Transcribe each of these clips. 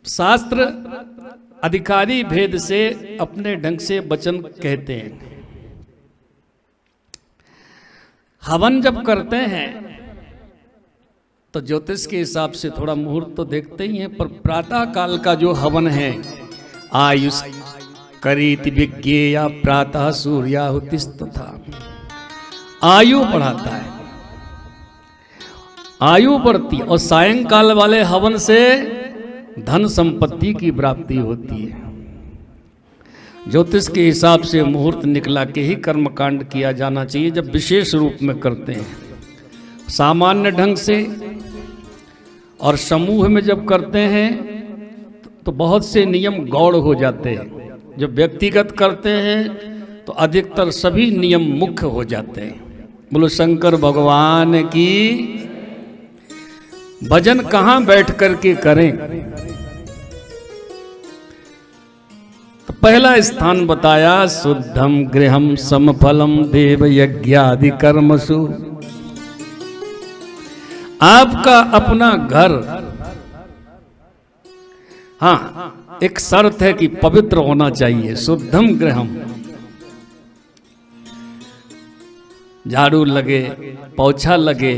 शास्त्र अधिकारी भेद से अपने ढंग से वचन कहते हैं। हवन जब करते हैं तो ज्योतिष के हिसाब से थोड़ा मुहूर्त तो देखते ही हैं, पर प्रातः काल का जो हवन है आयुष करीति विज्ञेया प्रातः सूर्याहुतिस्तथा, आयु बढ़ाता है, आयु बढ़ती, और सायंकाल वाले हवन से धन संपत्ति की प्राप्ति होती है। ज्योतिष के हिसाब से मुहूर्त निकला के ही कर्मकांड किया जाना चाहिए जब विशेष रूप में करते हैं। सामान्य ढंग से और समूह में जब करते हैं तो बहुत से नियम गौड़ हो जाते हैं। जब व्यक्तिगत करते हैं तो अधिकतर सभी नियम मुख्य हो जाते हैं। बोलो शंकर भगवान की। भजन कहाँ बैठ करके करें? तो पहला स्थान बताया शुद्धम गृहम समफलम देव यज्ञादि कर्मसु। आपका अपना घर, हाँ, एक शर्त है कि पवित्र होना चाहिए। शुद्धम गृहम, झाड़ू लगे, पोछा लगे,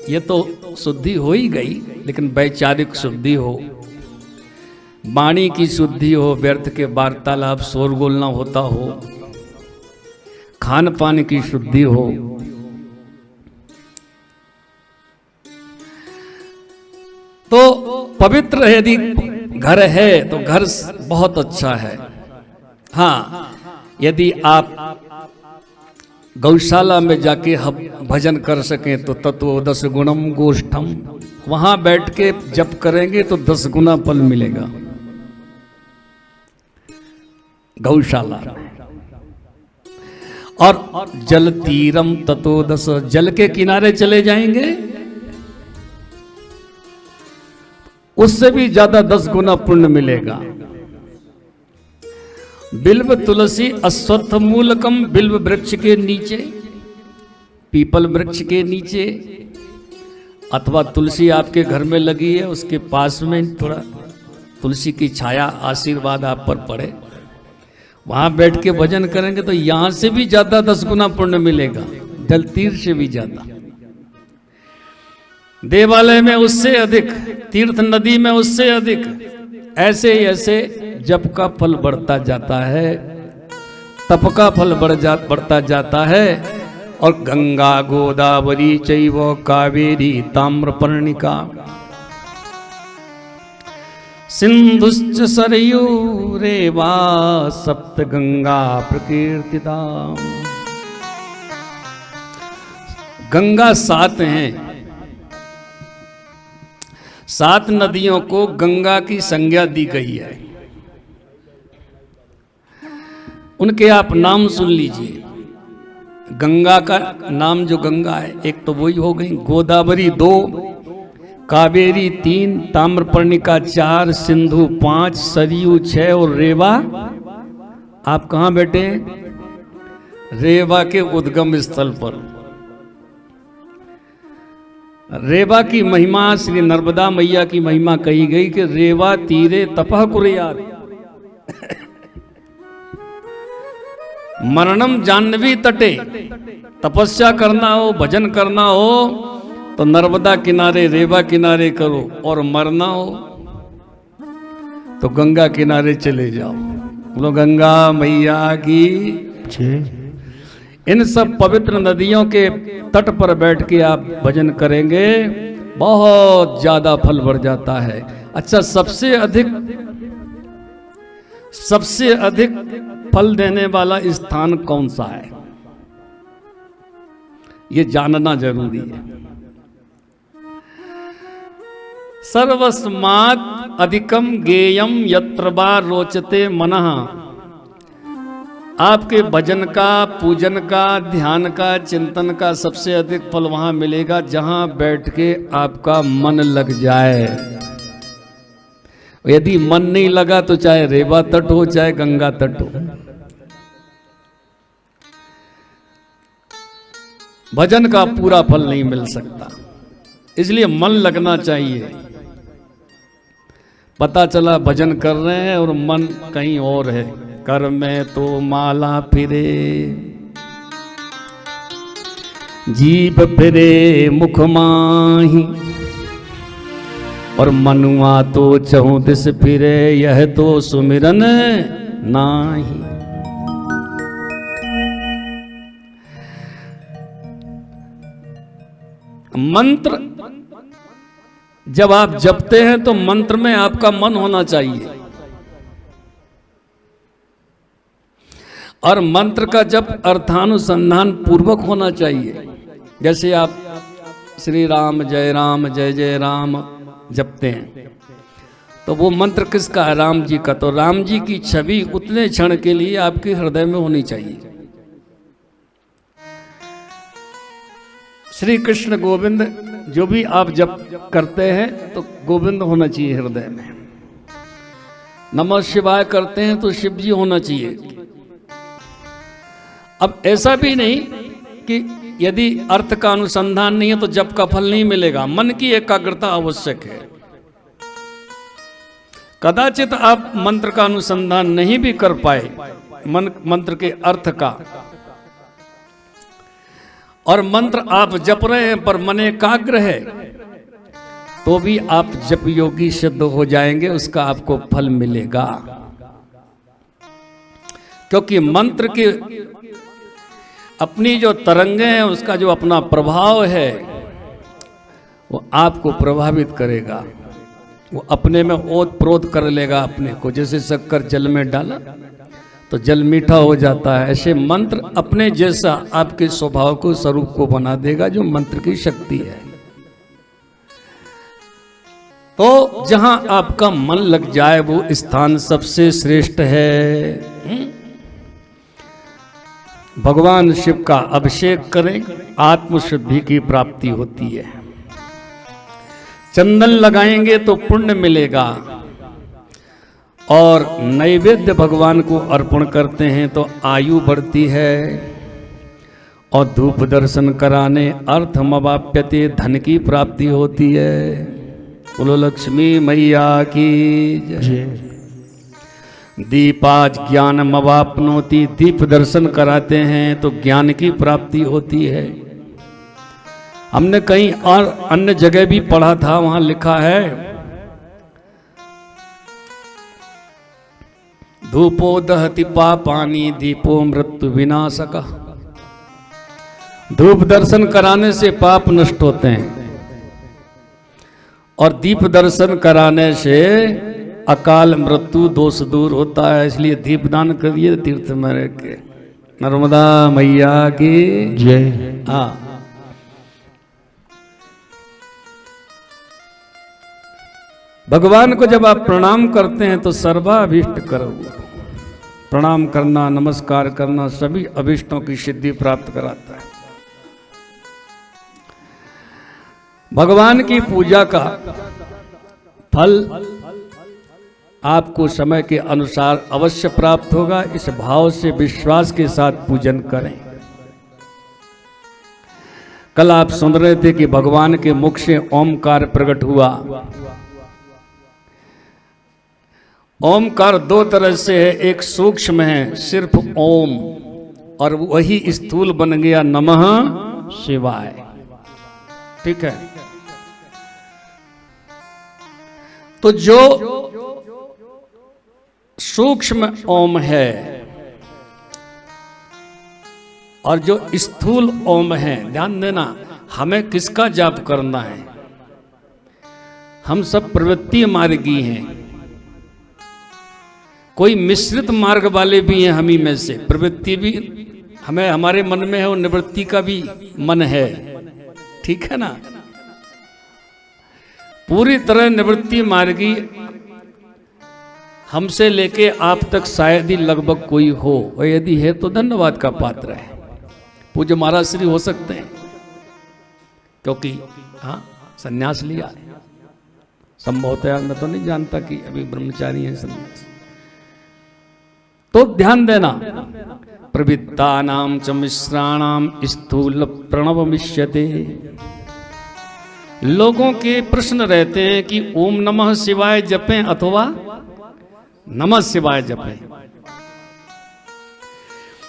ये तो शुद्धि हो ही गई, लेकिन वैचारिक शुद्धि हो, वाणी की शुद्धि हो, व्यर्थ के वार्तालाप शोरगुल ना होता हो, खान पान की शुद्धि हो। तो पवित्र यदि घर है तो घर बहुत अच्छा है। हाँ, यदि आप गौशाला में जाके भजन कर सकें तो तत्व 10 गुणम गोष्ठम, वहां बैठ के जप करेंगे तो 10 गुना फल मिलेगा गौशाला। और जल तीरम ततो 10, जल के किनारे चले जाएंगे उससे भी ज्यादा 10 गुना पुण्य मिलेगा। बिल्व तुलसी अश्वत्थ मूलकम, बिल्व वृक्ष के नीचे, पीपल वृक्ष के नीचे, अथवा तुलसी आपके घर में लगी है उसके पास में थोड़ा तुलसी की छाया आशीर्वाद आप पर पड़े, वहां बैठ के भजन करेंगे तो यहां से भी ज्यादा 10 गुना पुण्य मिलेगा, जल तीर से भी ज्यादा, देवालय में उससे अधिक, तीर्थ नदी में उससे अधिक। ऐसे ऐसे जप का फल बढ़ता जाता है, तप का फल बढ़ता जाता है। और गंगा गोदावरी चैव कावेरी ताम्रपर्णिका सिंधुश्च सरयूरेवा सप्त गंगा प्रकीर्तिता। गंगा 7 हैं, 7 नदियों को गंगा की संज्ञा दी गई है। उनके आप नाम सुन लीजिए। गंगा का नाम जो गंगा है, एक तो वही हो गई, गोदावरी 2, कावेरी 3, ताम्रपर्णिका 4, सिंधु 5, सरयू 6 और रेवा। आप कहाँ बैठे? रेवा के उद्गम स्थल पर। रेवा की महिमा, श्री नर्मदा मैया की महिमा कही गई कि रेवा तीरे तपः कुर्यात्, मरणम जाह्नवी तटे। तपस्या करना हो, भजन करना हो तो नर्मदा किनारे, रेवा किनारे करो, और मरना हो तो गंगा किनारे चले जाओ। बोलो गंगा मैया की। इन सब पवित्र नदियों के तट पर बैठ के आप भजन करेंगे, बहुत ज्यादा फल बढ़ जाता है। अच्छा, सबसे अधिक फल देने वाला स्थान कौन सा है, ये जानना जरूरी है। सर्वस्मात् अधिकम गेयम यत्र वा रोचते मनः। आपके भजन का, पूजन का, ध्यान का, चिंतन का सबसे अधिक फल वहां मिलेगा जहां बैठ के आपका मन लग जाए। यदि मन नहीं लगा तो चाहे रेवा तट हो, चाहे गंगा तट हो, भजन का पूरा फल नहीं मिल सकता। इसलिए मन लगना चाहिए, पता चला भजन कर रहे हैं और मन कहीं और है। कर में तो माला फिरे, जीभ फिरे मुख माही, और मनुआ तो चहु दिस फिरे, यह तो सुमिरन नाही। मंत्र जब आप जपते हैं तो मंत्र में आपका मन होना चाहिए, और मंत्र का जप अर्थानुसंधान पूर्वक होना चाहिए। जैसे आप श्री राम जय जय राम जपते हैं तो वो मंत्र किसका है? राम जी का। तो राम जी की छवि उतने क्षण के लिए आपके हृदय में होनी चाहिए। श्री कृष्ण गोविंद जो भी आप जप करते हैं तो गोविंद होना चाहिए हृदय में। नमः शिवाय करते हैं तो शिव जी होना चाहिए। अब ऐसा भी नहीं कि यदि अर्थ का अनुसंधान नहीं है तो जप का फल नहीं मिलेगा। मन की एकाग्रता आवश्यक है। कदाचित आप मंत्र का अनुसंधान नहीं भी कर पाए, मंत्र के अर्थ का, और मंत्र आप जप रहे हैं पर मन एकाग्र है, तो भी आप जप योगी सिद्ध हो जाएंगे, उसका आपको फल मिलेगा। क्योंकि मंत्र की अपनी जो तरंगे हैं, उसका जो अपना प्रभाव है वो आपको प्रभावित करेगा। वो अपने में ओत प्रोत कर लेगा अपने को। जैसे शक्कर जल में डाला तो जल मीठा हो जाता है, ऐसे मंत्र अपने जैसा आपके स्वभाव को, स्वरूप को बना देगा, जो मंत्र की शक्ति है। तो जहां आपका मन लग जाए वो स्थान सबसे श्रेष्ठ है। भगवान शिव का अभिषेक करें, आत्मशुद्धि की प्राप्ति होती है। चंदन लगाएंगे तो पुण्य मिलेगा, और नैवेद्य भगवान को अर्पण करते हैं तो आयु बढ़ती है, और धूप दर्शन कराने अर्थमवाप्यते, धन की प्राप्ति होती है। बोलो लक्ष्मी मैया की जय। दीपाज ज्ञानमवाप्नोति, दीप दर्शन कराते हैं तो ज्ञान की प्राप्ति होती है। हमने कहीं और अन्य जगह भी पढ़ा था, वहां लिखा है धूपो दहति पापानि, दीपो मृत्यु विनाशक। धूप दर्शन कराने से पाप नष्ट होते हैं, और दीप दर्शन कराने से अकाल मृत्यु दोष दूर होता है। इसलिए दीपदान करिए तीर्थ में रह के। नर्मदा मैया की जय। हाँ, भगवान को जब आप प्रणाम करते हैं तो सर्वाभीष्ट करो। प्रणाम करना, नमस्कार करना सभी अभीष्टों की सिद्धि प्राप्त कराता है। भगवान की पूजा का फल आपको समय के अनुसार अवश्य प्राप्त होगा। इस भाव से विश्वास के साथ पूजन करें। कल आप सुन रहे थे कि भगवान के मुख से ओमकार प्रकट हुआ। ओमकार दो तरह से है, एक सूक्ष्म है सिर्फ ओम, और वही स्थूल बन गया नमः शिवाय। ठीक है, तो जो सूक्ष्म ओम है और जो स्थूल ओम है, ध्यान देना, हमें किसका जाप करना है। हम सब प्रवृत्ति मार्गी हैं, कोई मिश्रित मार्ग वाले भी हैं। हम ही में से प्रवृत्ति भी हमें हमारे मन में है और निवृत्ति का भी मन है। ठीक है ना। पूरी तरह निवृत्ति मार्गी हमसे लेके आप तक शायद ही लगभग कोई हो, और यदि है तो धन्यवाद का पात्र है। पूज्य महाराज श्री हो सकते हैं, क्योंकि हाँ संन्यास लिया। संभवतः मैं तो नहीं जानता कि अभी ब्रह्मचारी हैं संन्यास। तो ध्यान देना, प्रवृत्तानां च मिश्राणां स्थूल प्रणवमिष्यते। लोगों के प्रश्न रहते हैं कि ओम नमः शिवाय जपें अथवा नमः शिवाय जपें।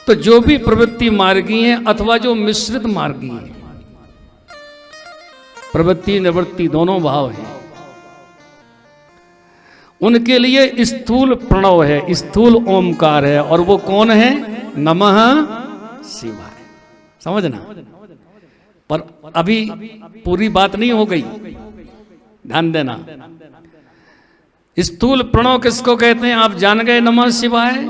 तो जो भी प्रवृत्ति मार्गी है अथवा जो मिश्रित मार्गी है, प्रवृत्ति निवृत्ति दोनों भाव हैं, उनके लिए स्थूल प्रणव है, स्थूल ओमकार है, और वो कौन है? नमः शिवाय। समझना, पर अभी पूरी बात नहीं हो गई, ध्यान देना। स्थूल प्रणव किसको कहते हैं आप जान गए? नमः शिवाय।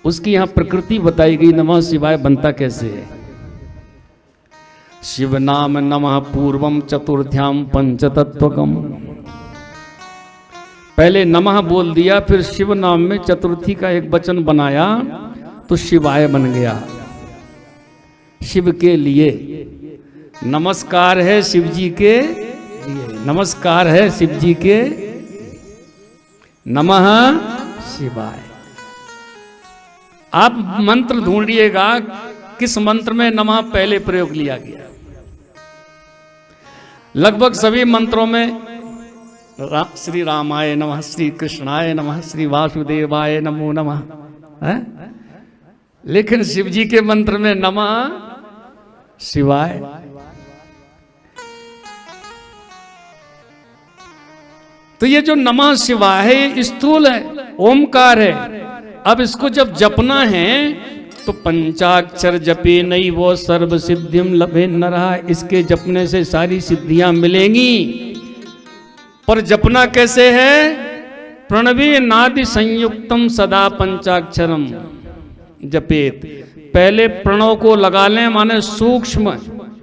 उसकी यहां प्रकृति बताई गई। नमः शिवाय बनता कैसे है? शिव नाम नमः पूर्वम चतुर्थ्याम पंचतत्वकम। पहले नमः बोल दिया, फिर शिव नाम में चतुर्थी का एक वचन बनाया, तो शिवाय बन गया। शिव के लिए नमस्कार है, शिव जी के लिए नमस्कार है, शिव जी के नमः शिवाय। आप मंत्र ढूंढिएगा किस मंत्र में नमः पहले प्रयोग लिया गया। लगभग सभी मंत्रों में श्री रामाय नमः, श्री कृष्णाय नमः, श्री वासुदेवाय नमो नमः है? लेकिन शिव जी के मंत्र में नमः शिवाय। तो ये जो नमः शिवाय है ये स्थूल है, ओमकार है। अब इसको जब जपना है तो पंचाक्षर जपे नहीं वो सर्व सिद्धिम लभे नरहा। इसके जपने से सारी सिद्धियां मिलेंगी, पर जपना कैसे है? प्रणवी नादि संयुक्तम सदा पंचाक्षरम जपेत। पहले प्रणव को लगा लें, माने सूक्ष्म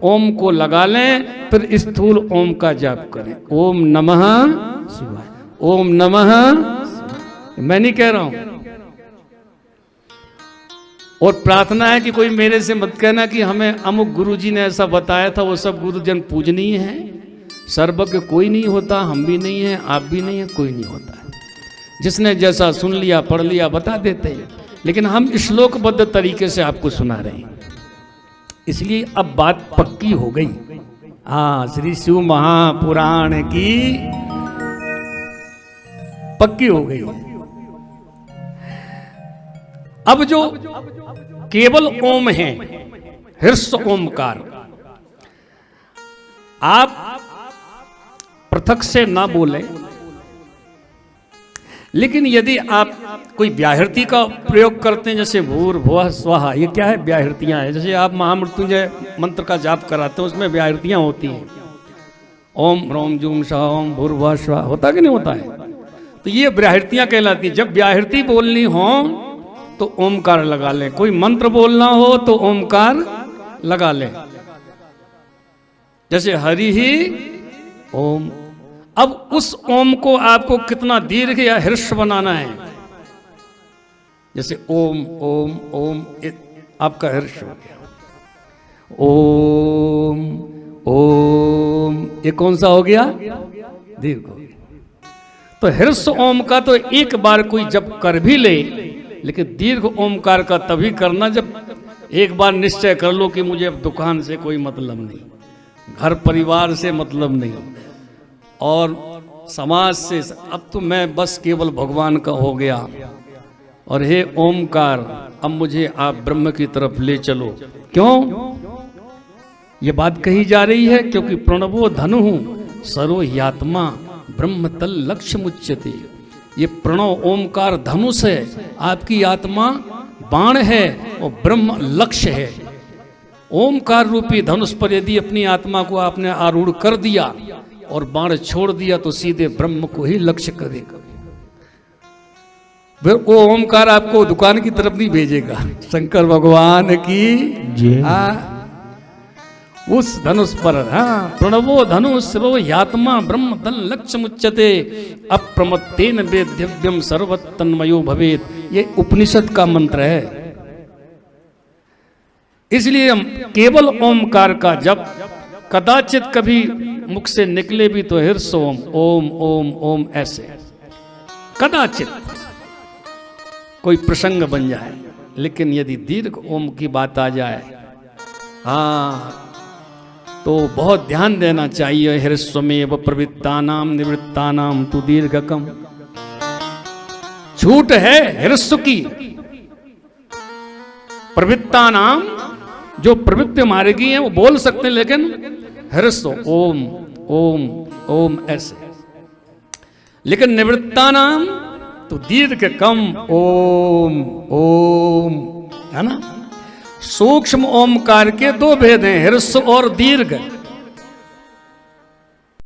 ओम को लगा लें, फिर स्थूल ओम का जाप करें। ओम नमः शिवाय, ओम नमः शिवाय। मैं नहीं कह रहा हूं। और प्रार्थना है कि कोई मेरे से मत कहना कि हमें अमुक गुरुजी ने ऐसा बताया था। वो सब गुरुजन पूजनीय हैं, सर्वज्ञ कोई नहीं होता, हम भी नहीं हैं, आप भी नहीं हैं, कोई नहीं होता है। जिसने जैसा सुन लिया, पढ़ लिया, बता देते हैं। लेकिन हम श्लोकबद्ध तरीके से आपको सुना रहे हैं, इसलिए अब बात पक्की हो गई। हाँ, श्री शिव महापुराण की पक्की हो गई। अब जो केवल ओम है, हृस्व ओमकार, आप पृथक से ना बोले। लेकिन यदि आप कोई व्याहृति का प्रयोग करते हैं, जैसे भूर्भुवः स्वः, ये क्या है? व्याहृतियां हैं। जैसे आप महामृत्युंजय मंत्र का जाप कराते हैं, उसमें व्याहृतियां होती हैं। ओम ह्रौम जूम सः ओम भूर्भुवः स्वः, होता कि नहीं होता है? तो ये व्याहृतियां कहलाती हैं। जब व्याहृति बोलनी हो तो ओमकार लगा लें, कोई मंत्र बोलना हो तो ओमकार लगा लें। जैसे हरि ही ओम। अब उस ओम को आपको कितना दीर्घ या हृस्व बनाना है? जैसे ओम ओम ओम, आपका हृस्व हो गया। ओम ओम, ये कौन सा हो गया? दीर्घ हो गया। तो हृस्व ओम का तो एक बार कोई जब कर भी ले, लेकिन दीर्घ ओमकार का तभी करना जब एक बार निश्चय कर लो कि मुझे अब दुकान से कोई मतलब नहीं, घर परिवार से मतलब नहीं, और समाज से, अब तो मैं बस केवल भगवान का हो गया। और हे ओमकार, अब मुझे आप ब्रह्म की तरफ ले चलो। क्यों ये बात कही जा रही है? क्योंकि प्रणवो धनु सरो ह्यात्मा ब्रह्म तल लक्ष्य मुच्यते। ये प्रणव ओमकार धनुष है, आपकी आत्मा बाण है और ब्रह्म लक्ष्य है। ओमकार रूपी धनुष पर यदि अपनी आत्मा को आपने आरूढ़ कर दिया और बाण छोड़ दिया तो सीधे ब्रह्म को ही लक्ष्य करेगा। फिर वो ओमकार आपको दुकान की तरफ नहीं भेजेगा। शंकर भगवान की जय। उस धनुष पर, हाँ, प्रणवो धनुषरो यात्मा ब्रह्म तल लक्ष्य मुच्यते अप्रमत्तेन वेद्यव्यम सर्वतन्मयो भवेत। ये उपनिषद का मंत्र है। इसलिए हम केवल ओमकार का जब कदाचित कभी मुख से निकले भी तो हृस्व ओम ओम ओम ओम, ऐसे कदाचित कोई प्रसंग बन जाए। लेकिन यदि दीर्घ ओम की बात आ जाए, हाँ, तो बहुत ध्यान देना चाहिए। ह्रस्वमेव प्रवृत्तानाम निवृत्तानाम तु दीर्घकम। छूट है ह्रस्व की। प्रवृत्तानाम, जो प्रवृत्ति मार्गी हैं वो बोल सकते हैं, लेकिन ह्रस्व ओम ओम ओम ऐसे। लेकिन निवृत्तानाम तो दीर्घकम ओम ओम, है ना। सूक्ष्म ओमकार के दो भेद हैं, ह्रस्व और दीर्घ।